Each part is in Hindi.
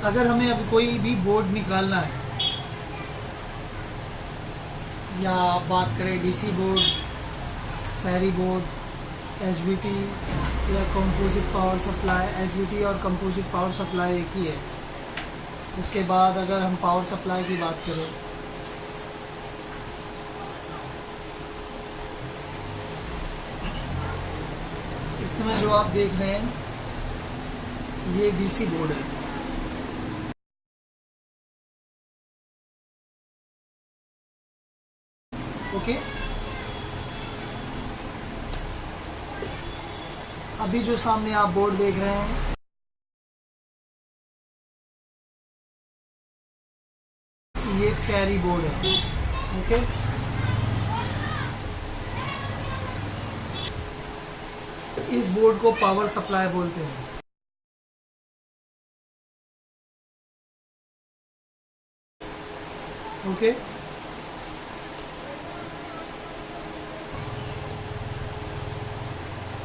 अगर हमें अब कोई भी बोर्ड निकालना है, या बात करें डीसी बोर्ड, फेरी बोर्ड, एचवीटी या कंपोजिट पावर सप्लाई, एचवीटी और कंपोजिट पावर सप्लाई एक ही है। उसके बाद अगर हम पावर सप्लाई की बात करें, इस समय जो आप देख रहे हैं ये डीसी बोर्ड है। ओके, अभी जो सामने आप बोर्ड देख रहे हैं ये फेरी बोर्ड है। ओके, इस बोर्ड को पावर सप्लाई बोलते हैं। ओके,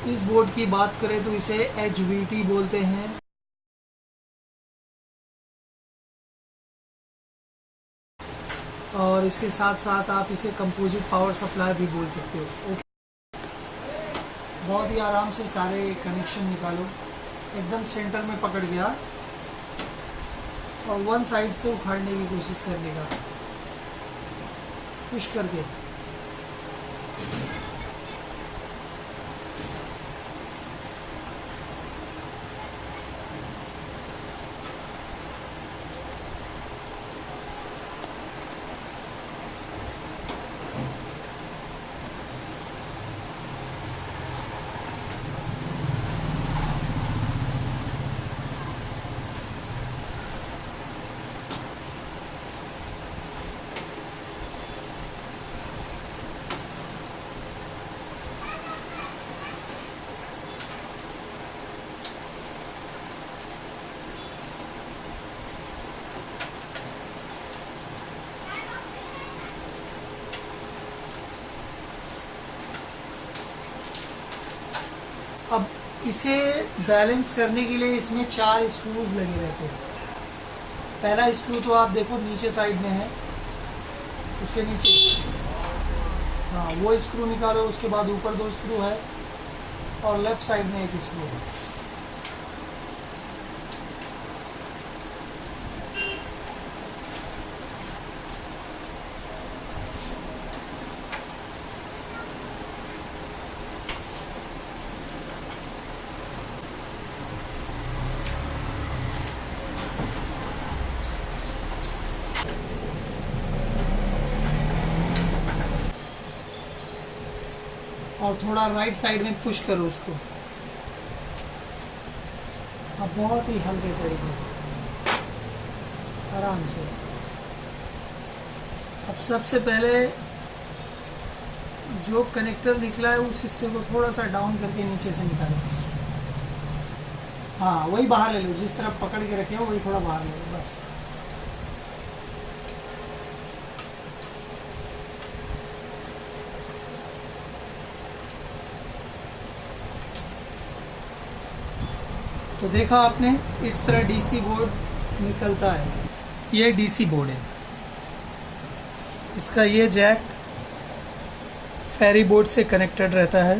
इस बोर्ड की बात करें तो इसे एचवीटी बोलते हैं। और इसके साथ साथ आप इसे कंपोजिट पावर सप्लाई भी बोल सकते हो। ओके, बहुत ही आराम से सारे कनेक्शन निकालो, एकदम सेंटर में पकड़ गया और वन साइड से उखाड़ने की कोशिश करने का, पुश करके। अब इसे बैलेंस करने के लिए इसमें 4 स्क्रूज लगे रहते हैं। पहला स्क्रू तो आप देखो नीचे साइड में है, उसके नीचे, हाँ वो स्क्रू निकालो। उसके बाद ऊपर 2 स्क्रू है और लेफ्ट साइड में 1 स्क्रू है। और थोड़ा राइट साइड में पुश करो उसको। अब बहुत ही हल्के तरीके से, आराम से। अब सबसे पहले जो कनेक्टर निकला है उस हिस्से को थोड़ा सा डाउन करके नीचे से निकालो। हाँ, वही बाहर ले लो, जिस तरफ पकड़ के रखे हो वही थोड़ा बाहर ले लो, बस। तो देखा आपने, इस तरह डीसी बोर्ड निकलता है। ये डीसी बोर्ड है। इसका ये जैक फेरी बोर्ड से कनेक्टेड रहता है।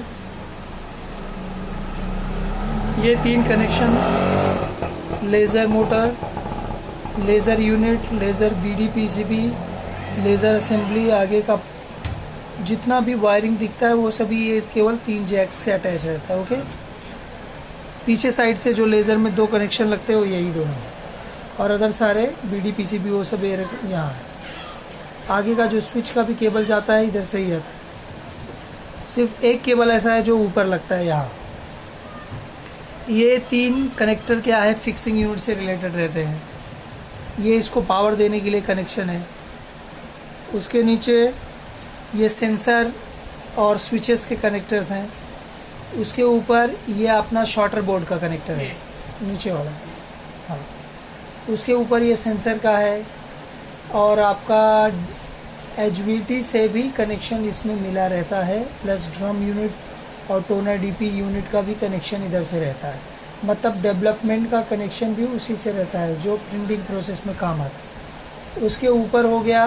ये 3 connection, laser motor, laser unit, laser BD-PCB, laser assembly, आगे का जितना भी वायरिंग दिखता है वो सभी ये केवल 3 जैक से अटैच रहता है। ओके, पीछे साइड से जो लेज़र में 2 कनेक्शन लगते हैं वो यही 2 हैं, और अदर सारे BD-PCB वो सब यहाँ है। आगे का जो स्विच का भी केबल जाता है इधर से ही आता है। सिर्फ एक केबल ऐसा है जो ऊपर लगता है यहाँ। ये 3 कनेक्टर क्या है, फिक्सिंग यूनिट से रिलेटेड रहते हैं। ये इसको पावर देने के लिए कनेक्शन है। उसके नीचे ये सेंसर और स्विचेस के कनेक्टर्स हैं। उसके ऊपर ये अपना शॉर्टर बोर्ड का कनेक्टर है, नीचे वाला। हाँ, उसके ऊपर ये सेंसर का है, और आपका HVT से भी कनेक्शन इसमें मिला रहता है, प्लस ड्रम यूनिट और टोनर DP यूनिट का भी कनेक्शन इधर से रहता है। मतलब डेवलपमेंट का कनेक्शन भी उसी से रहता है जो प्रिंटिंग प्रोसेस में काम आता है। उसके ऊपर हो गया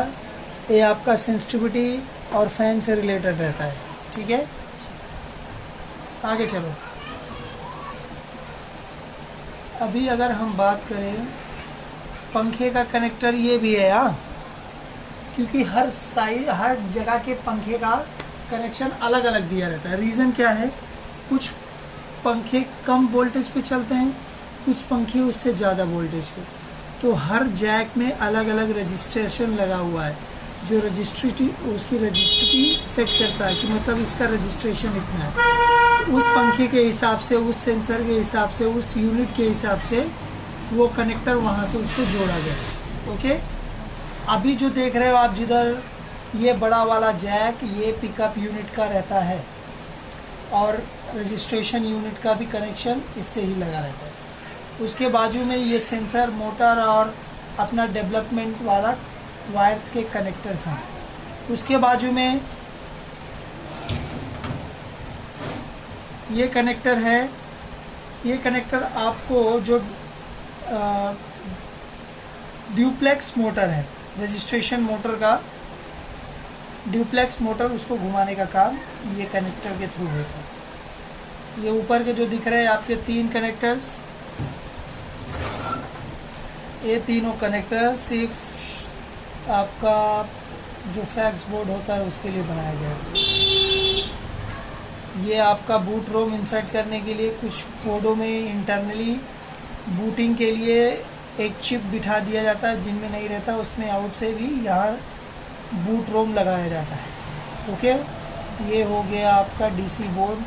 ये आपका सेंसिटिविटी और फैन से रिलेटेड रहता है। ठीक है, आगे चलो। अभी अगर हम बात करें पंखे का कनेक्टर, ये भी है यहाँ, क्योंकि हर जगह के पंखे का कनेक्शन अलग अलग दिया रहता है। रीज़न क्या है, कुछ पंखे कम वोल्टेज पे चलते हैं, कुछ पंखे उससे ज़्यादा वोल्टेज पे, तो हर जैक में अलग अलग रजिस्ट्रेशन लगा हुआ है जो उसकी रजिस्ट्री सेट करता है कि मतलब इसका रजिस्ट्रेशन इतना है। उस पंखे के हिसाब से, उस सेंसर के हिसाब से, उस यूनिट के हिसाब से वो कनेक्टर वहाँ से उसको जोड़ा गया। ओके, अभी जो देख रहे हो आप जिधर, ये बड़ा वाला जैक ये पिकअप यूनिट का रहता है और रजिस्ट्रेशन यूनिट का भी कनेक्शन इससे ही लगा रहता है। उसके बाजू में ये सेंसर, मोटर और अपना डेवलपमेंट वाला वायर्स के कनेक्टर्स हैं। उसके बाजू में ये कनेक्टर है। ये कनेक्टर आपको जो ड्यूप्लेक्स मोटर है, रजिस्ट्रेशन मोटर का ड्यूप्लेक्स मोटर, उसको घुमाने का काम ये कनेक्टर के थ्रू होता है। ये ऊपर के जो दिख रहे हैं आपके 3 कनेक्टर्स, ये तीनों कनेक्टर सिर्फ आपका जो फैक्स बोर्ड होता है उसके लिए बनाया गया है। ये आपका बूट रोम इंसर्ट करने के लिए, कुछ कोडों में इंटरनली बूटिंग के लिए एक चिप बिठा दिया जाता है, जिनमें नहीं रहता उसमें आउट से भी यहाँ बूट रोम लगाया जाता है। ओके, ये हो गया आपका डीसी बोर्ड,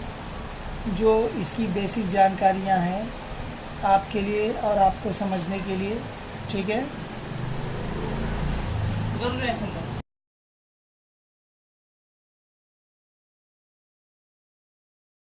जो इसकी बेसिक जानकारियाँ हैं आपके लिए और आपको समझने के लिए। ठीक है।